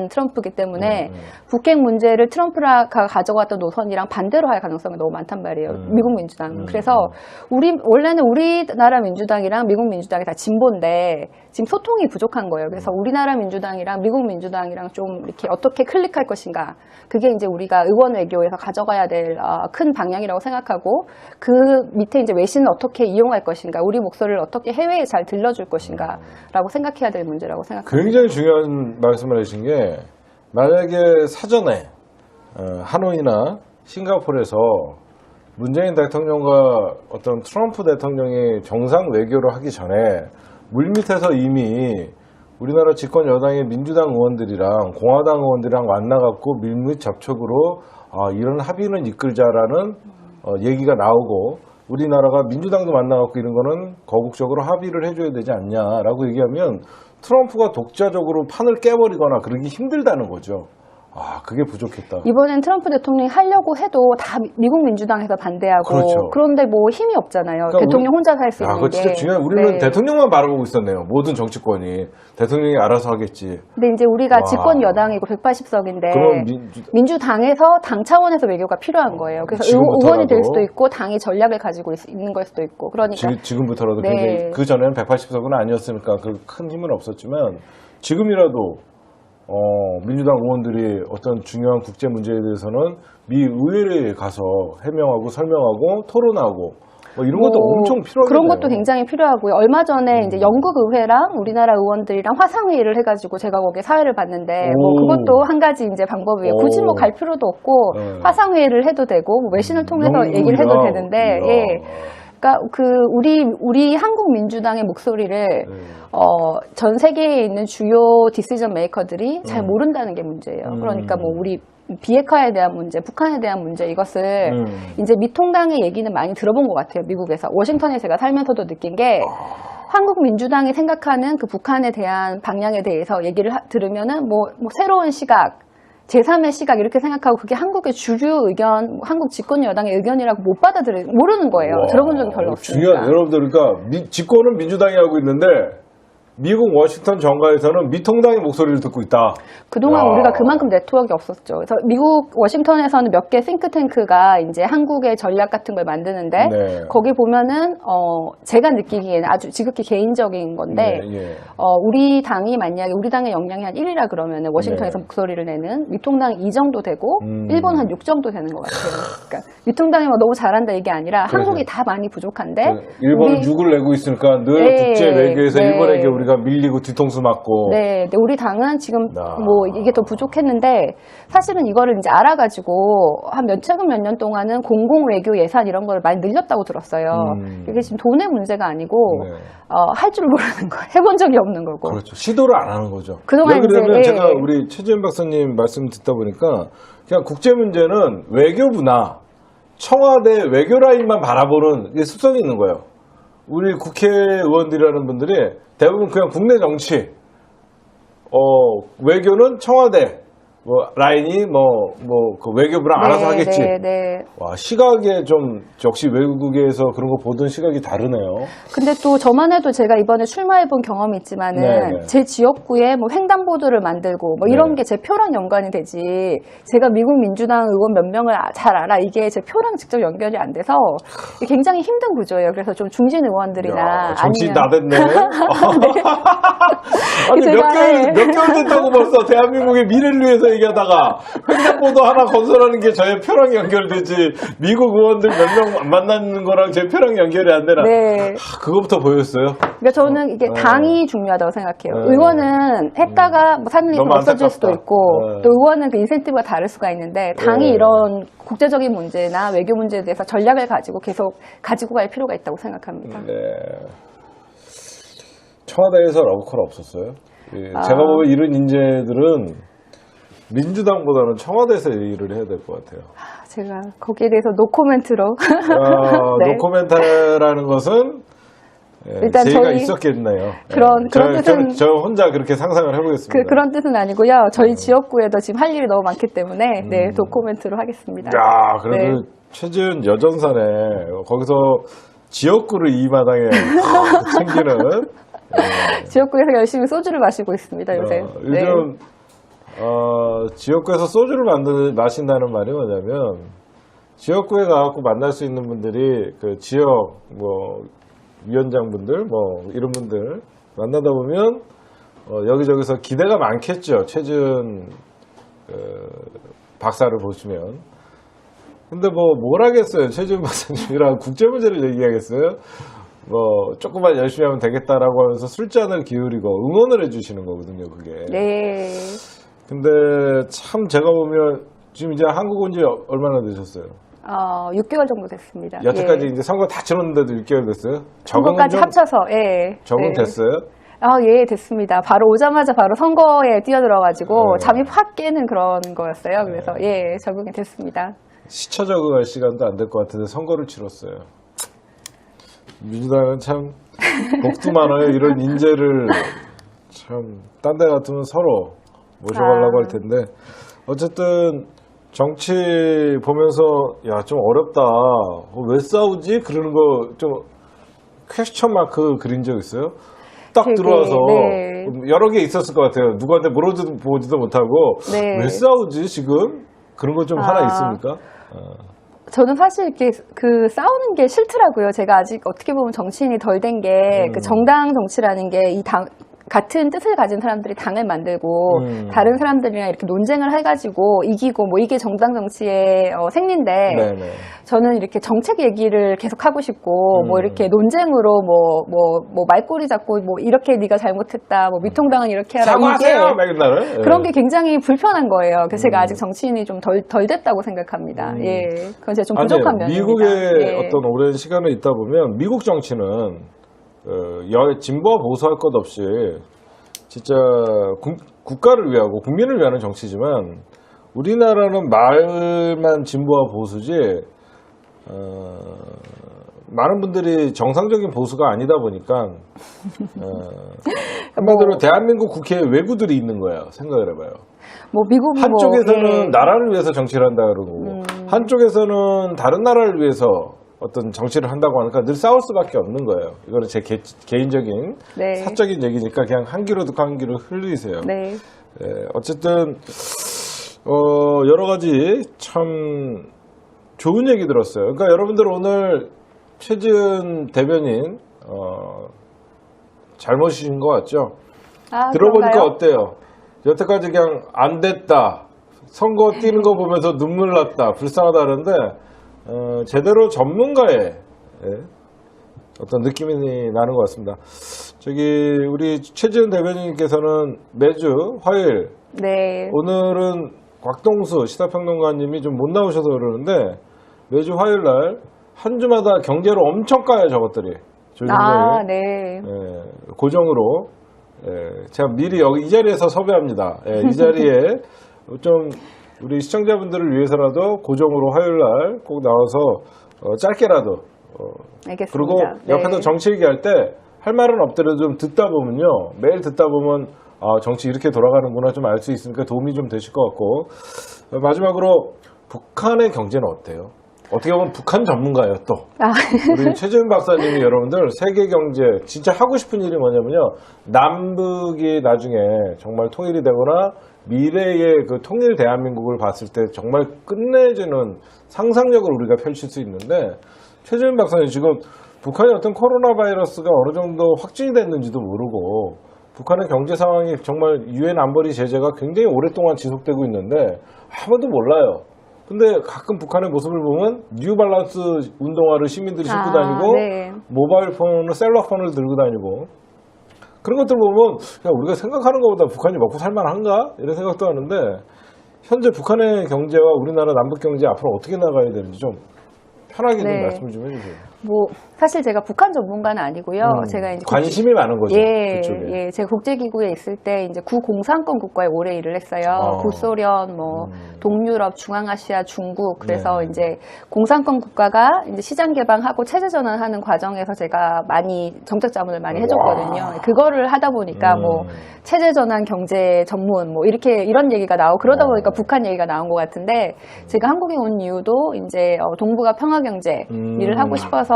트럼프이기 때문에 북핵 문제를 트럼프가 가져갔던 노선이랑 반대로 할 가능성이 너무 많단 말이에요. 미국 민주당. 그래서 원래는 우리나라 민주당이랑 미국 민주당이 다 진보인데 지금 소통이 부족한 거예요. 그래서 우리나라 민주당이랑 미국 민주당이랑 좀 이렇게 어떻게 클릭할 것인가. 그게 이제 우리가 의원 외교에서 가져가야 될 큰 방향이라고 생각하고 그 밑에 이제 외신을 어떻게 이용할 것인가, 우리 목소리를 어떻게 해외에 잘 들려줄 것인가라고 생각해야 될 문제라고 생각합니다. 굉장히 중요한 말씀을 하신 게, 만약에 사전에 하노이나 싱가포르에서 문재인 대통령과 어떤 트럼프 대통령이 정상 외교를 하기 전에 물밑에서 이미 우리나라 집권 여당의 민주당 의원들이랑 공화당 의원들이랑 만나갖고 밀밀 접촉으로 이런 합의는 이끌자라는 얘기가 나오고, 우리나라가 민주당도 만나갖고 이런 거는 거국적으로 합의를 해줘야 되지 않냐라고 얘기하면 트럼프가 독자적으로 판을 깨버리거나 그러기 힘들다는 거죠. 그게 부족했다. 이번엔 트럼프 대통령이 하려고 해도 다 미국 민주당에서 반대하고, 그렇죠. 그런데 뭐 힘이 없잖아요. 그러니까 대통령 혼자서 할 수 있는 그거 게. 진짜 중요해. 우리는 네. 대통령만 바라보고 있었네요. 모든 정치권이. 대통령이 알아서 하겠지. 근데 이제 우리가 와. 집권 여당이고 180석인데 그럼 민주당에서 당 차원에서 외교가 필요한 거예요. 그래서 의원이 될 수도 있고 당이 전략을 가지고 있는 걸 수도 있고. 그러니까 지금부터라도 네. 굉장히, 그 전에는 180석은 아니었으니까 그 큰 힘은 없었지만, 지금이라도 민주당 의원들이 어떤 중요한 국제 문제에 대해서는 미 의회에 가서 해명하고 설명하고 토론하고 이런 것도 엄청 필요하겠네요. 그런 것도 굉장히 필요하고요. 얼마 전에 이제 영국 의회랑 우리나라 의원들이랑 화상회의를 해가지고 제가 거기에 사회를 봤는데 뭐 그것도 한 가지 이제 방법이에요. 굳이 뭐 갈 필요도 없고 네. 화상회의를 해도 되고 뭐 외신을 통해서 얘기를 해도 되는데 예. 그러니까 우리 한국 민주당의 목소리를 전 세계에 있는 주요 디시전 메이커들이 잘 모른다는 게 문제예요. 그러니까 뭐 우리 비핵화에 대한 문제, 북한에 대한 문제, 이것을 이제 미통당의 얘기는 많이 들어본 것 같아요. 미국에서. 워싱턴에 제가 살면서도 느낀 게 한국 민주당이 생각하는 그 북한에 대한 방향에 대해서 얘기를 들으면은 뭐 새로운 시각, 제3의 시각 이렇게 생각하고 그게 한국의 주류 의견, 한국 집권 여당의 의견이라고 못 모르는 거예요. 와, 들어본 적이 별로 없으니까. 중요한 여러분들 그러니까 집권은 민주당이 하고 있는데 미국 워싱턴 정가에서는 미통당의 목소리를 듣고 있다. 그동안 야. 우리가 그만큼 네트워크가 없었죠. 그래서 미국 워싱턴에서는 몇 개 싱크탱크가 이제 한국의 전략 같은 걸 만드는데 네. 거기 보면은 제가 느끼기에는 아주 지극히 개인적인 건데 네, 예. 우리 당이 만약에 우리 당의 역량이 한 1이라 그러면은 워싱턴에서 네. 목소리를 내는 미통당 2 정도 되고 일본 한 6 정도 되는 것 같아요. 그러니까 미통당이 뭐 너무 잘한다 이게 아니라 그렇죠. 한국이 다 많이 부족한데 일본은 우리- 6을 내고 있으니까 늘 네, 국제 외교에서 네. 일본에게 우리가 밀리고 뒤통수 맞고. 네, 근데 우리 당은 지금 아. 뭐 이게 더 부족했는데 사실은 이거를 이제 알아가지고 최근 몇 년 동안은 공공 외교 예산 이런 걸 많이 늘렸다고 들었어요. 이게 지금 돈의 문제가 아니고 네. 할 줄 모르는 거예요. 해본 적이 없는 거고. 그렇죠. 시도를 안 하는 거죠. 그동안 왜 그러냐면 이제, 제가 예. 우리 최지은 박사님 말씀 듣다 보니까 그냥 국제 문제는 외교부나 청와대 외교 라인만 바라보는 게 습성이 있는 거예요. 우리 국회의원들이라는 분들이 대부분 그냥 국내 정치, 외교는 청와대, 라인이 그 외교부랑 알아서 하겠지. 네, 네. 와, 시각에 좀, 역시 외국에서 그런 거 보던 시각이 다르네요. 근데 또 저만 해도 제가 이번에 출마해본 경험이 있지만은 네. 제 지역구에 뭐 횡단보도를 만들고 뭐 이런 네. 게 제 표랑 연관이 되지 제가 미국 민주당 의원 몇 명을 잘 알아 이게 제 표랑 직접 연결이 안 돼서 이게 굉장히 힘든 구조예요. 그래서 좀 중진 의원들이나 야, 정치 아니면 나댔네. 아니, 제가- 몇 개월 됐다고 벌써 대한민국의 미래를 위해서 얘기하다가 횡단보도 하나 건설하는 게 저의 표랑 연결되지 미국 의원들 몇 명 만나는 거랑 제 표랑 연결이 안 되나. 네. 그거부터 보였어요. 그러니까 저는 이게 당이 중요하다고 생각해요. 의원은 했다가 뭐 사는 일이 너무 없어질 수도 안타깝다. 있고 또 의원은 그 인센티브가 다를 수가 있는데 당이 네. 이런 국제적인 문제나 외교 문제에 대해서 전략을 가지고 계속 가지고 갈 필요가 있다고 생각합니다. 네. 청와대에서 러브콜 없었어요. 예, 아. 제가 보면 이런 인재들은 민주당보다는 청와대에서 일을 해야 될 것 같아요. 제가 거기에 대해서 노코멘트로 네. 노코멘트라는 것은 일단 제의가 저희 있었겠네요. 그런 뜻은- 저 혼자 그렇게 상상을 해보겠습니다. 그런 뜻은 아니고요. 저희 지역구에도 지금 할 일이 너무 많기 때문에 네, 노코멘트로 하겠습니다. 야, 그래도 네. 최지은 여전사네. 거기서 지역구를 이 마당에 챙기는. 지역구에서 열심히 소주를 마시고 있습니다, 요새. 네. 요즘 지역구에서 소주를 마신다는 말이 뭐냐면 지역구에 가갖고 만날 수 있는 분들이 그 지역 위원장분들 이런 분들 만나다 보면 여기저기서 기대가 많겠죠. 최지은 박사를 보시면. 근데 뭘 하겠어요. 최지은 박사님이랑 국제 문제를 얘기하겠어요. 조금만 열심히 하면 되겠다라고 하면서 술잔을 기울이고 응원을 해주시는 거거든요, 그게. 네. 근데 참 제가 보면 지금 이제 한국 온 지 얼마나 되셨어요? 6개월 정도 됐습니다. 여태까지 예. 이제 선거 다 치렀는데도 6개월 됐어요? 선거까지 합쳐서, 예. 적응됐어요? 예, 됐습니다. 바로 오자마자 바로 선거에 뛰어들어가지고 네. 잠이 확 깨는 그런 거였어요. 그래서, 적응이 됐습니다. 시차 적응할 시간도 안 될 것 같은데 선거를 치렀어요. 민주당은 참 복도 많아요. 이런 인재를 참 딴 데 같으면 서로 모셔가려고 할 텐데 어쨌든 정치 보면서 좀 어렵다. 왜 싸우지? 그러는 거 좀 퀘스천 마크 그린 적 있어요? 딱 되게, 들어와서 네. 여러 개 있었을 것 같아요. 누구한테 물어보지도 못하고 네. 왜 싸우지 지금? 그런 거 좀 하나 있습니까? 저는 사실 이렇게 싸우는 게 싫더라고요. 제가 아직 어떻게 보면 정치인이 덜 된 게 그 정당 정치라는 게 이 같은 뜻을 가진 사람들이 당을 만들고 다른 사람들이랑 이렇게 논쟁을 해가지고 이기고 이게 정당 정치의 생리인데 네네. 저는 이렇게 정책 얘기를 계속 하고 싶고 이렇게 논쟁으로 말꼬리 잡고 이렇게 네가 잘못했다 미통당은 이렇게 하라 사과하세요! 막 이런 그런 게 굉장히 불편한 거예요. 그래서 제가 아직 정치인이 좀 덜 됐다고 생각합니다. 예, 그건 제가 좀 부족한 면입니다. 미국의 어떤 오랜 시간을 있다 보면 미국 정치는 진보와 보수할 것 없이 진짜 국가를 위하고 국민을 위하는 정치지만 우리나라는 말만 진보와 보수지 많은 분들이 정상적인 보수가 아니다 보니까 한마디로 대한민국 국회에 왜구들이 있는 거예요. 생각을 해봐요. 뭐 미국이 한쪽에서는 예. 나라를 위해서 정치를 한다 그러고 한쪽에서는 다른 나라를 위해서 어떤 정치를 한다고 하니까 늘 싸울 수밖에 없는 거예요. 이거는 제 개인적인 네. 사적인 얘기니까 그냥 한 귀로 듣고 한 귀로 흘리세요. 네. 어쨌든 여러 가지 참 좋은 얘기 들었어요. 그러니까 여러분들 오늘 최지은 대변인 잘 모시신 것 같죠? 아, 들어보니까 그런가요? 어때요? 여태까지 그냥 안 됐다, 선거 뛰는 거 보면서 눈물 났다, 불쌍하다 그러는데 제대로 전문가의 어떤 느낌이 나는 것 같습니다. 저기 우리 최지은 대변인께서는 매주 화요일, 네. 오늘은 곽동수 시사평론가님이 좀 못 나오셔서 그러는데 매주 화요일 날 한 주마다 경제로 엄청 까요, 저것들이. 아, 네. 고정으로. 제가 미리 여기 이 자리에서 섭외합니다. 이 자리에 좀 우리 시청자분들을 위해서라도 고정으로 화요일 날 꼭 나와서 짧게라도 알겠습니다. 그리고 네. 옆에서 정치 얘기할 때 할 말은 없더라도 좀 듣다 보면요, 매일 듣다 보면 정치 이렇게 돌아가는구나 좀 알 수 있으니까 도움이 좀 되실 것 같고, 마지막으로 북한의 경제는 어때요? 어떻게 보면 북한 전문가예요. 또 우리 최지은 박사님이 여러분들 세계 경제 진짜 하고 싶은 일이 뭐냐면요, 남북이 나중에 정말 통일이 되거나 미래의 그 통일 대한민국을 봤을 때 정말 끝내주는 상상력을 우리가 펼칠 수 있는데, 최지은 박사님 지금 북한의 어떤 코로나 바이러스가 어느 정도 확진이 됐는지도 모르고 북한의 경제 상황이 정말 유엔 안보리 제재가 굉장히 오랫동안 지속되고 있는데 아무도 몰라요. 근데 가끔 북한의 모습을 보면 뉴발란스 운동화를 시민들이 신고 다니고 네. 모바일 폰을, 셀러폰을 들고 다니고, 그런 것들 보면 야, 우리가 생각하는 것보다 북한이 먹고 살만한가? 이런 생각도 하는데, 현재 북한의 경제와 우리나라 남북 경제 앞으로 어떻게 나가야 되는지 좀 편하게 좀 네. 말씀을 좀 해주세요. 뭐 사실 제가 북한 전문가는 아니고요. 제가 이제 관심이 많은 거죠. 그쪽에. 예, 제가 국제기구에 있을 때 이제 구공산권 국가에 오래 일을 했어요. 구소련, 뭐 동유럽, 중앙아시아, 중국. 그래서 네. 이제 공산권 국가가 이제 시장 개방하고 체제 전환하는 과정에서 제가 많이 정책 자문을 많이 해줬거든요. 그거를 하다 보니까 뭐 체제 전환 경제 전문 뭐 이렇게 이런 얘기가 나오고 그러다 보니까 북한 얘기가 나온 것 같은데, 제가 한국에 온 이유도 이제 동북아 평화 경제 일을 하고 싶어서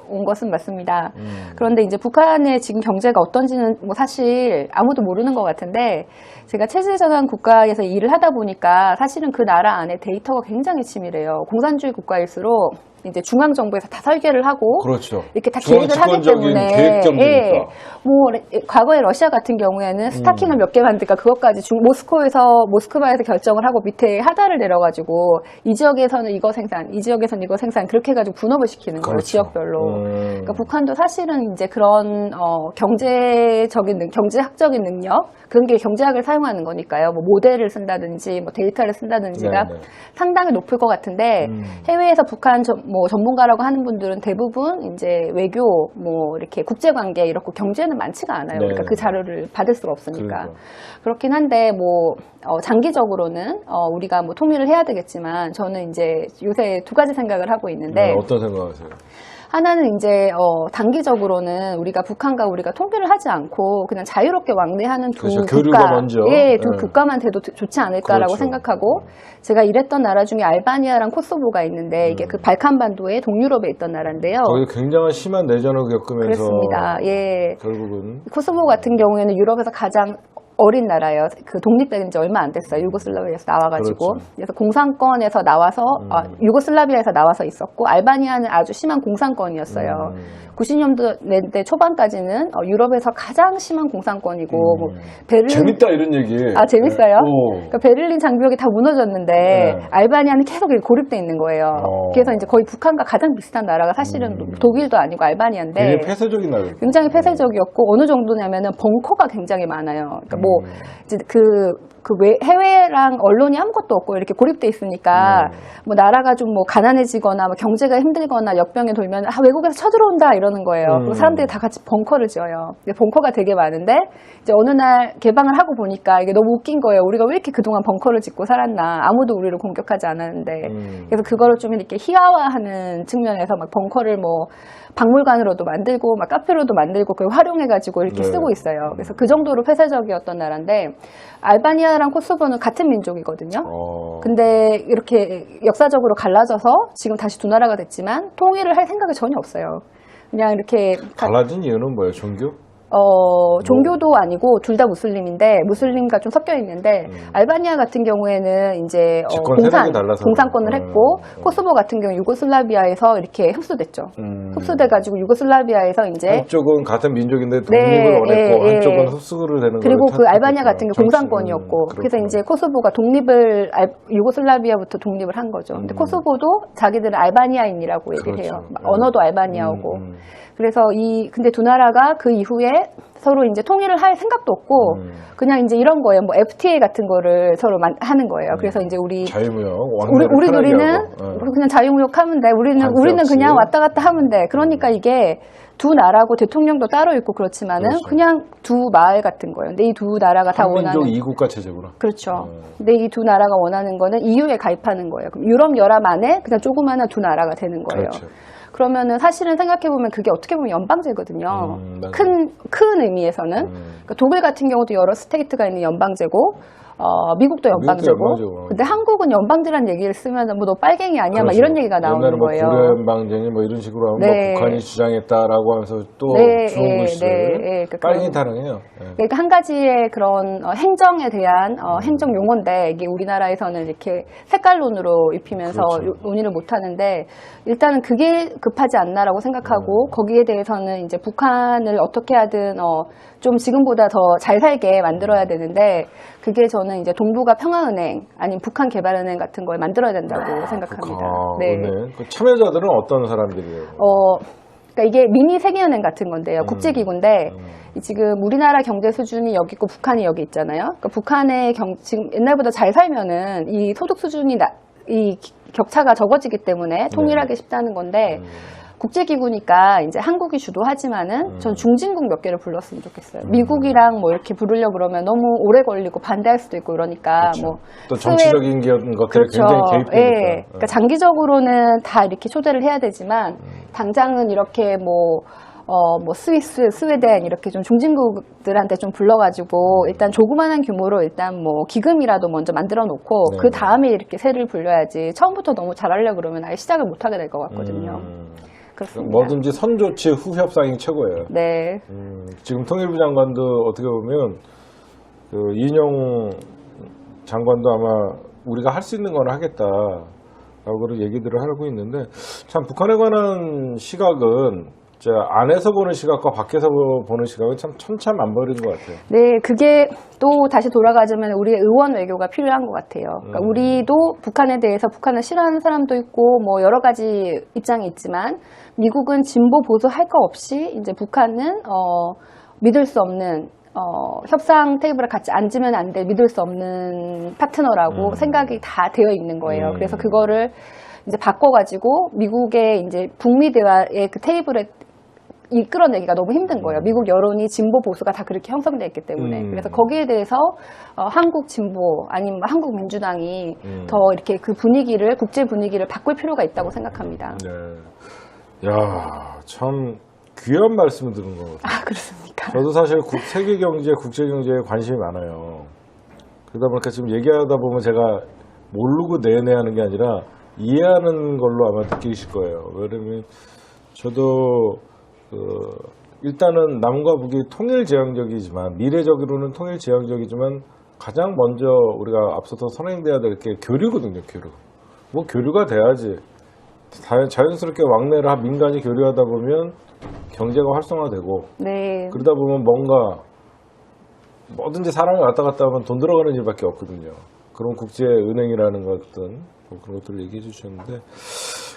온 것은 맞습니다. 그런데 이제 북한의 지금 경제가 어떤지는 뭐 사실 아무도 모르는 것 같은데, 제가 체제전환 국가에서 일을 하다 보니까 사실은 그 나라 안에 데이터가 굉장히 치밀해요. 공산주의 국가일수록 이제 중앙 정부에서 다 설계를 하고 그렇죠. 이렇게 다 계획을 하기 때문에, 계획적이니까. 뭐 과거에 러시아 같은 경우에는 스타킹을 몇 개 만들까 그것까지 모스크바에서 결정을 하고 밑에 하단을 내려가지고 이 지역에서는 이거 생산, 이 지역에서는 이거 생산, 그렇게 해가지고 분업을 시키는 거예요. 그렇죠. 지역별로. 그러니까 북한도 사실은 이제 그런 경제학적인 능력, 그런 게 경제학을 사용하는 거니까요. 뭐 모델을 쓴다든지 뭐 데이터를 쓴다든지가 네네. 상당히 높을 것 같은데, 해외에서 북한 전문가라고 하는 분들은 대부분 이제 외교, 뭐 이렇게 국제관계 이렇고 경제는 많지가 않아요. 그러니까 그 자료를 받을 수가 없으니까. 그러니까. 그렇긴 한데 뭐 장기적으로는 우리가 뭐 통일을 해야 되겠지만, 저는 이제 요새 두 가지 생각을 하고 있는데, 어떤 생각하세요? 하나는 이제 우리가 북한과 우리가 통일을 하지 않고 그냥 자유롭게 왕래하는 두 그렇죠. 국가, 교류가 먼저. 두 국가만 돼도 좋지 않을까라고 그렇죠. 생각하고, 제가 일했던 나라 중에 알바니아랑 코소보가 있는데 이게 그 발칸반도의 동유럽에 있던 나라인데요. 거기 굉장히 심한 내전을 겪으면서 그렇습니다. 예. 결국은 코소보 같은 경우에는 유럽에서 가장 어린 나라예요. 그 독립된 지 얼마 안 됐어요. 유고슬라비아에서 나와가지고. 그렇죠. 그래서 공산권에서 나와서, 유고슬라비아에서 나와서 있었고, 알바니아는 아주 심한 공산권이었어요. 90년대 초반까지는 유럽에서 가장 심한 공산권이고, 뭐 베를린. 재밌다 이런 얘기. 아, 재밌어요? 오. 그러니까 베를린 장벽이 다 무너졌는데, 네. 알바니아는 계속 이렇게 고립돼 있는 거예요. 그래서 이제 거의 북한과 가장 비슷한 나라가 사실은 독일도 아니고 알바니아인데, 굉장히 폐쇄적인 나라. 굉장히 폐쇄적이었고, 어느 정도냐면은 벙커가 굉장히 많아요. 그러니까 뭐 이제 그 해외랑 언론이 아무것도 없고 이렇게 고립돼 있으니까 뭐 나라가 좀 뭐 가난해지거나 뭐 경제가 힘들거나 역병에 돌면 외국에서 쳐들어온다 이러는 거예요. 그리고 사람들이 다 같이 벙커를 지어요. 근데 벙커가 되게 많은데 이제 어느 날 개방을 하고 보니까 이게 너무 웃긴 거예요. 우리가 왜 이렇게 그동안 벙커를 짓고 살았나. 아무도 우리를 공격하지 않았는데. 그래서 그거를 좀 이렇게 희화화하는 측면에서 막 벙커를 뭐 박물관으로도 만들고 막 카페로도 만들고 그걸 활용해가지고 이렇게 쓰고 있어요. 그래서 그 정도로 폐쇄적이었던 나라인데 알바니아랑 코소보는 같은 민족이거든요. 근데 이렇게 역사적으로 갈라져서 지금 다시 두 나라가 됐지만 통일을 할 생각이 전혀 없어요. 그냥 이렇게 갈라진 이유는 뭐예요? 종교? 종교도 아니고 둘 다 무슬림인데 무슬림과 좀 섞여 있는데 알바니아 같은 경우에는 이제 공산권을 했고 코소보 같은 경우 유고슬라비아에서 이렇게 흡수됐죠. 흡수돼가지고 유고슬라비아에서 이제 한쪽은 같은 민족인데 독립을 원했고 한쪽은 흡수를 되는 그리고 거를 그 알바니아 같은 경우 공산권이었고 그래서 이제 코소보가 유고슬라비아부터 독립을 한 거죠. 근데 코소보도 자기들은 알바니아인이라고 얘기를 해요. 언어도 알바니아어고. 그래서 근데 두 나라가 그 이후에 서로 이제 통일을 할 생각도 없고 그냥 이제 이런 거예요. 뭐 FTA 같은 거를 서로 하는 거예요. 그래서 이제 자유무역 우리 둘이는 그냥 자유무역 하면 돼. 우리는 그냥 왔다 갔다 하면 돼. 그러니까 이게 두 나라고 대통령도 따로 있고 그렇지만은 그냥 두 마을 같은 거예요. 근데 이 두 나라가 다 원하는 민족 이국가 체제구나. 그렇죠. 근데 이 두 나라가 원하는 거는 EU에 가입하는 거예요. 그럼 유럽 연합 안에 그냥 조그마한 두 나라가 되는 거예요. 그렇죠. 그러면은 사실은 생각해보면 그게 어떻게 보면 연방제거든요. 큰 의미에서는. 그러니까 독일 같은 경우도 여러 스테이트가 있는 연방제고, 미국도 연방제고. 근데 한국은 연방제라는 얘기를 쓰면 뭐 너 빨갱이 아니야? 막 이런 얘기가 나오는 뭐 거예요. 고려 연방제니 뭐 이런 식으로 하면 뭐 북한이 주장했다라고 하면서 또 좋은 글씨를 빨갱이 타령해요. 그러니까 한 가지의 그런 행정에 대한 행정 용어인데 이게 우리나라에서는 이렇게 색깔론으로 입히면서 논의를 못 하는데 일단은 그게 급하지 않나라고 생각하고 거기에 대해서는 이제 북한을 어떻게 하든 좀 지금보다 더 잘 살게 만들어야 되는데 그게 저는 이제 동북아 평화은행 아니면 북한 개발은행 같은 걸 만들어야 된다고 생각합니다. 그 참여자들은 어떤 사람들이에요? 그러니까 이게 미니 세계은행 같은 건데요. 국제기구인데 지금 우리나라 경제 수준이 여기 있고 북한이 여기 있잖아요. 그러니까 북한의 지금 옛날보다 잘 살면은 이 소득 수준이 이 격차가 적어지기 때문에 통일하기 쉽다는 건데 국제기구니까 이제 한국이 주도하지만은 전 중진국 몇 개를 불렀으면 좋겠어요. 미국이랑 뭐 이렇게 부르려고 그러면 너무 오래 걸리고 반대할 수도 있고 그러니까 뭐 또 정치적인 것들이 굉장히 개입되니까. 그러니까 장기적으로는 다 이렇게 초대를 해야 되지만 당장은 이렇게 뭐 스위스, 스웨덴 이렇게 좀 중진국들한테 좀 불러가지고 일단 조그만한 규모로 일단 뭐 기금이라도 먼저 만들어 놓고 그 다음에 이렇게 세를 불려야지 처음부터 너무 잘하려고 그러면 아예 시작을 못 하게 될 것 같거든요. 그렇습니다. 뭐든지 선조치 후협상이 최고예요. 네. 지금 통일부 장관도 어떻게 보면 그 이인영 장관도 아마 우리가 할 수 있는 건 하겠다라고 얘기들을 하고 있는데 참 북한에 관한 시각은 안에서 보는 시각과 밖에서 보는 시각은 참 천차만별인 것 같아요. 네, 그게 또 다시 돌아가자면 우리의 의원 외교가 필요한 것 같아요. 그러니까 우리도 북한에 대해서 북한을 싫어하는 사람도 있고 뭐 여러 가지 입장이 있지만 미국은 진보 보수 할 거 없이 이제 북한은 믿을 수 없는 협상 테이블에 같이 앉으면 안 돼 믿을 수 없는 파트너라고 생각이 다 되어 있는 거예요. 그래서 그거를 이제 바꿔가지고 미국의 이제 북미 대화의 그 테이블에 이끌어내기가 너무 힘든 거예요. 미국 여론이 진보 보수가 다 그렇게 형성되어 있기 때문에. 그래서 거기에 대해서 한국 진보 아니면 한국 민주당이 더 이렇게 그 분위기를 국제 분위기를 바꿀 필요가 있다고 생각합니다. 네. 야, 참 귀한 말씀을 들은 것 같아요. 아, 그렇습니까? 저도 사실 세계 경제, 국제 경제에 관심이 많아요. 그러다 보니까 지금 얘기하다 보면 제가 모르고 내내 하는 게 아니라 이해하는 걸로 아마 느끼실 거예요. 왜냐면 저도 일단은 남과 북이 통일지향적이지만 미래적으로는 통일지향적이지만 가장 먼저 우리가 앞서서 선행돼야 될 게 교류거든요. 교류. 뭐 교류가 돼야지 자연스럽게 왕래를 민간이 교류하다 보면 경제가 활성화되고 그러다 보면 뭔가 뭐든지 사람이 왔다 갔다 하면 돈 들어가는 일밖에 없거든요. 그런 국제은행이라는 것든 그런 것들을 얘기해 주셨는데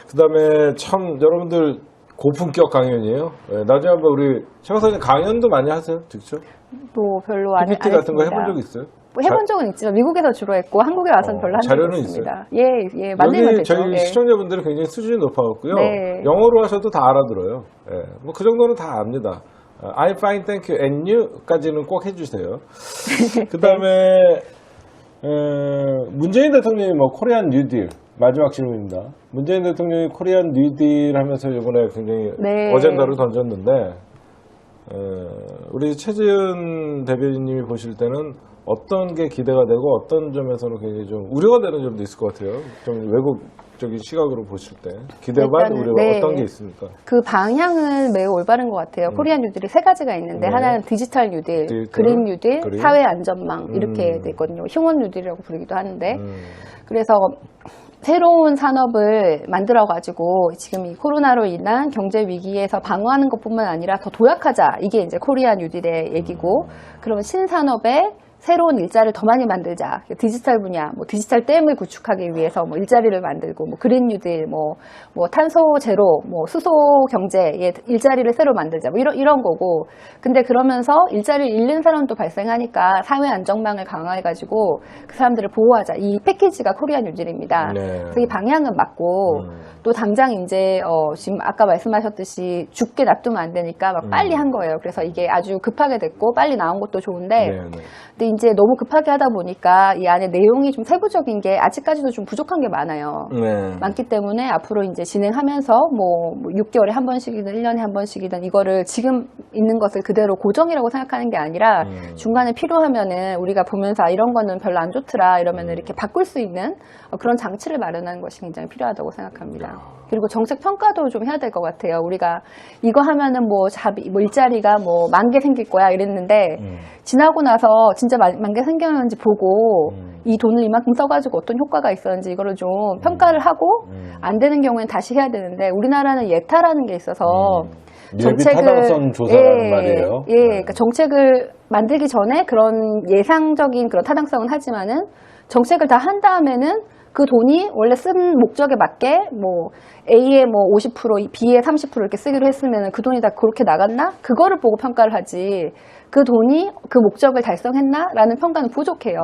그 다음에 참 여러분들 고품격 강연이에요. 네, 나중에 한번 우리 최 박사님 강연도 많이 하세요? 직접? 뭐 별로 안 PPT 같은 거 해본 적 있어요? 뭐 해본 적은 있지만 미국에서 주로 했고 한국에 와서는 별로 한 적이 자료는 없습니다. 예, 만들면 여기 되죠. 저희 예. 시청자분들이 굉장히 수준이 높아갖고요. 네. 영어로 하셔도 다 알아들어요. 예, 뭐 그 정도는 다 압니다. I'm fine, thank you, and you?까지는 꼭 해주세요. 그 다음에 문재인 대통령이 뭐 코리안 뉴딜 마지막 질문입니다. 문재인 대통령이 코리안 뉴딜 하면서 이번에 굉장히 네. 어젠다를 던졌는데 우리 최지은 대변인님이 보실 때는 어떤 게 기대가 되고 어떤 점에서는 굉장히 좀 우려가 되는 점도 있을 것 같아요. 좀 외국적인 시각으로 보실 때 기대 반 일단은, 우려가 네. 어떤 게 있습니까? 그 방향은 매우 올바른 것 같아요. 코리안 뉴딜이 세 가지가 있는데 네. 하나는 디지털 뉴딜, 디지털, 그린 뉴딜, 그린. 사회 안전망 이렇게 되거든요. 휴먼 뉴딜이라고 부르기도 하는데 그래서 새로운 산업을 만들어가지고 지금 이 코로나로 인한 경제 위기에서 방어하는 것뿐만 아니라 더 도약하자. 이게 이제 코리아 뉴딜의 얘기고, 그러면 신산업에 새로운 일자리를 더 많이 만들자. 디지털 분야, 뭐 디지털 댐을 구축하기 위해서 뭐 일자리를 만들고, 뭐 그린 뉴딜, 뭐 탄소 제로, 뭐 수소 경제에 일자리를 새로 만들자. 뭐 이런 거고. 근데 그러면서 일자리를 잃는 사람도 발생하니까 사회 안정망을 강화해가지고 그 사람들을 보호하자. 이 패키지가 코리아 뉴딜입니다. 네. 그래서 이 방향은 맞고, 또 당장 이제 지금 아까 말씀하셨듯이 죽게 놔두면 안 되니까 막 빨리 한 거예요. 그래서 이게 아주 급하게 됐고 빨리 나온 것도 좋은데, 네, 네. 근데 이제 너무 급하게 하다 보니까 이 안에 내용이 좀 세부적인 게 아직까지도 좀 부족한 게 많아요. 네. 많기 때문에 앞으로 이제 진행하면서 뭐 6개월에 한 번씩이든 1년에 한 번씩이든 이거를 지금 있는 것을 그대로 고정이라고 생각하는 게 아니라 중간에 필요하면은 우리가 보면서 이런 거는 별로 안 좋더라 이러면은 이렇게 바꿀 수 있는 그런 장치를 마련하는 것이 굉장히 필요하다고 생각합니다. 그리고 정책 평가도 좀 해야 될 것 같아요. 우리가 이거 하면은 뭐 일자리가 뭐 10,000개 생길 거야 이랬는데 지나고 나서 진짜 10,000개 생겼는지 보고 이 돈을 이만큼 써가지고 어떤 효과가 있었는지 이거를 좀 평가를 하고 안 되는 경우에는 다시 해야 되는데 우리나라는 예타라는 게 있어서 예비 타당성 조사라는 말이에요. 예, 그러니까 정책을 만들기 전에 그런 예상적인 그런 타당성은 하지만은 정책을 다 한 다음에는 그 돈이 원래 쓴 목적에 맞게 뭐 A에 뭐 50%, B에 30% 이렇게 쓰기로 했으면 그 돈이 다 그렇게 나갔나? 그거를 보고 평가를 하지. 그 돈이 그 목적을 달성했나? 라는 평가는 부족해요.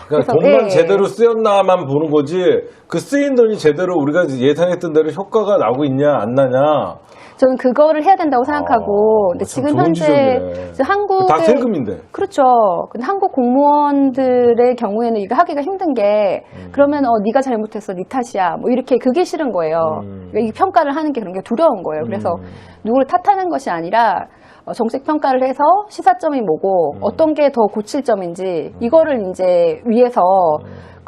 그러니까 돈만 제대로 쓰였나만 보는 거지 그 쓰인 돈이 제대로 우리가 예상했던 대로 효과가 나고 있냐 안 나냐. 저는 그거를 해야 된다고 생각하고 근데 참 지금 좋은 현재 지적이네. 한국의 다 세금인데. 그렇죠. 근데 한국 공무원들의 경우에는 이거 하기가 힘든 게 그러면 네가 잘못했어, 네 탓이야. 뭐 이렇게 그게 싫은 거예요. 그러니까 이 평가를 하는 게 그런 게 두려운 거예요. 그래서 누구를 탓하는 것이 아니라 정책 평가를 해서 시사점이 뭐고 어떤 게 더 고칠 점인지 이거를 이제 위해서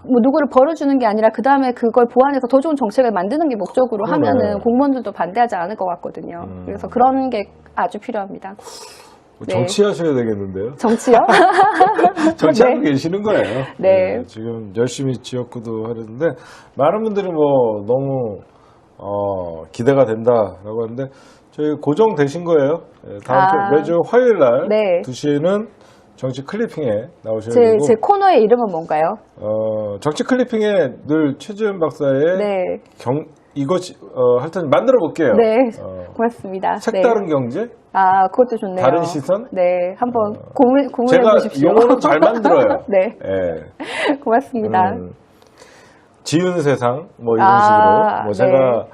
뭐 누구를 벌어주는 게 아니라 그 다음에 그걸 보완해서 더 좋은 정책을 만드는 게 목적으로 하면은 공무원들도 반대하지 않을 것 같거든요. 그래서 그런 게 아주 필요합니다. 네. 정치하셔야 되겠는데요. 정치요? 정치하고 네. 계시는 거예요. 네. 지금 열심히 지역구도 하는데 많은 분들이 뭐 너무 기대가 된다라고 하는데 저희 고정되신 거예요. 다음 주 매주 화요일 날 네. 2시에는 정치 클리핑에 나오셔야 되고 제 코너의 이름은 뭔가요? 정치 클리핑에 늘 최지은 박사의 네. 이것이 하여튼 만들어 볼게요. 네. 고맙습니다. 색다른 네. 경제? 그것도 좋네요. 다른 시선? 네. 한번 고민해 제가 보십시오. 용어는 잘 만들어요. 네. 예. 고맙습니다. 지은 세상 뭐 이런 식으로 뭐 네. 제가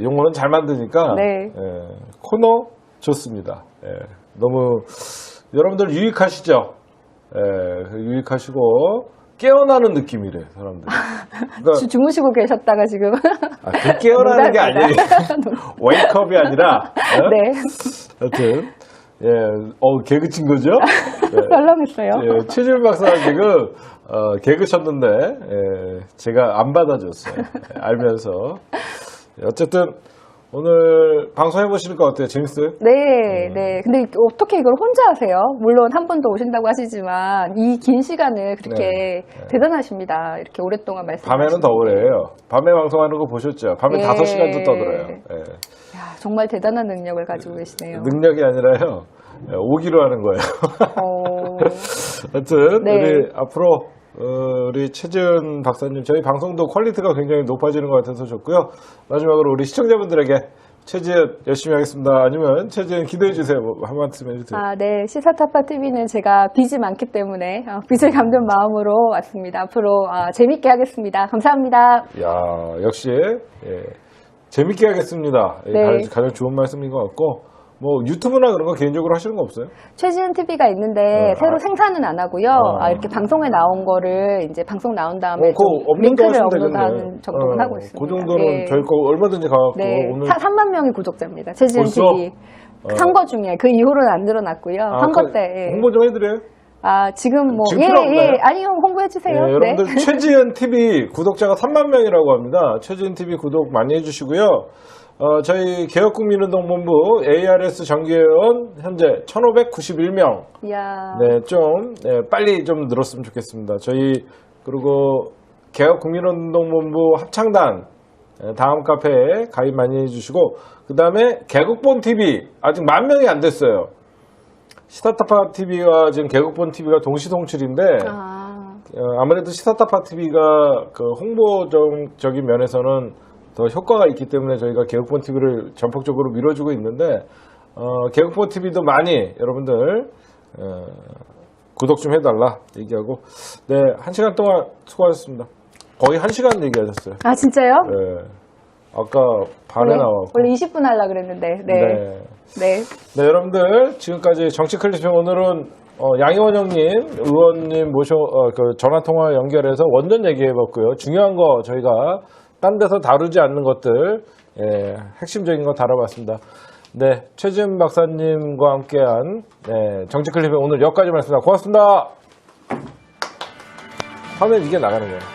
용어는 잘 만드니까 네. 코너 좋습니다. 너무 여러분들 유익하시죠? 유익하시고 깨어나는 느낌이래 사람들이. 그러니까 주무시고 계셨다가 지금 그 깨어나는 게 아니에요. 웨이크업이 아니라. 네. 하여튼 개그 친 거죠? 썰렁했어요. 최지은 박사가 지금 개그 쳤는데 제가 안 받아줬어요. 알면서. 어쨌든 오늘 방송해 보시니까 어때요? 재밌어요? 네, 네. 근데 어떻게 이걸 혼자 하세요? 물론 한 분 더 오신다고 하시지만 이 긴 시간을 그렇게 대단하십니다. 이렇게 오랫동안 말씀하시고. 밤에는 더 오래요. 밤에 방송하는 거 보셨죠? 밤에 5시간도 떠들어요. 야, 정말 대단한 능력을 가지고 계시네요. 능력이 아니라요. 오기로 하는 거예요. 하여튼 네. 우리 앞으로 우리 최지은 박사님 저희 방송도 퀄리티가 굉장히 높아지는 것 같아서 좋고요. 마지막으로 우리 시청자분들에게 최지은 열심히 하겠습니다. 아니면 최지은 기대해 주세요. 뭐 한 말씀 해주세요. 네. 시사타파 TV는 제가 빚이 많기 때문에 빚을 갚는 마음으로 왔습니다. 앞으로 재밌게 하겠습니다. 감사합니다. 야, 역시 예, 재밌게 하겠습니다. 예, 네. 가장 좋은 말씀인 것 같고 뭐 유튜브나 그런 거 개인적으로 하시는 거 없어요? 최지은 TV가 있는데 새로 생산은 안 하고요. 이렇게 방송에 나온 거를 이제 방송 나온 다음에 그거 좀 업로드 링크를 하시면 업로드하는 되겠네. 정도는 하고 있습니다. 그 정도는 네. 저희 거 얼마든지 가갖고 네, 오늘 3만 명이 구독자입니다. 최지은 벌써? TV. 선거 중에 그 이후로는 안 늘어났고요. 선거 그 때. 예. 홍보 좀 해드려요. 지금 뭐 지금 필요 없나요? 아니요. 홍보해 주세요. 예, 여러분들 최지은 TV 구독자가 3만 명이라고 합니다. 최지은 TV 구독 많이 해주시고요. 저희 개혁국민운동본부 ARS 정기회원 현재 1,591명. 이야. 네, 빨리 좀 늘었으면 좋겠습니다. 저희 그리고 개혁국민운동본부 합창단 다음 카페에 가입 많이 해주시고 그 다음에 개국본 TV 아직 10,000명이 안 됐어요. 시사타파 TV와 지금 개국본 TV가 동시송출인데 아무래도 시사타파 TV가 그 홍보적인 면에서는 더 효과가 있기 때문에 저희가 개국본 TV를 전폭적으로 밀어주고 있는데 개국본 TV도 많이 여러분들 구독 좀 해달라 얘기하고 네 1시간 동안 수고하셨습니다. 거의 1시간 얘기하셨어요. 진짜요? 네. 아까 반에 나왔고 원래 20분 하려고 그랬는데. 네. 네, 여러분들 지금까지 정치 클리핑 오늘은 양희원 형님, 의원님 그 전화 통화 연결해서 원전 얘기해봤고요. 중요한 거 저희가 딴 데서 다루지 않는 것들 핵심적인 거 다뤄봤습니다. 네, 최지은 박사님과 함께한 정치 클리핑 오늘 여기까지 말씀드립니다. 고맙습니다. 화면 이게 나가는 거예요.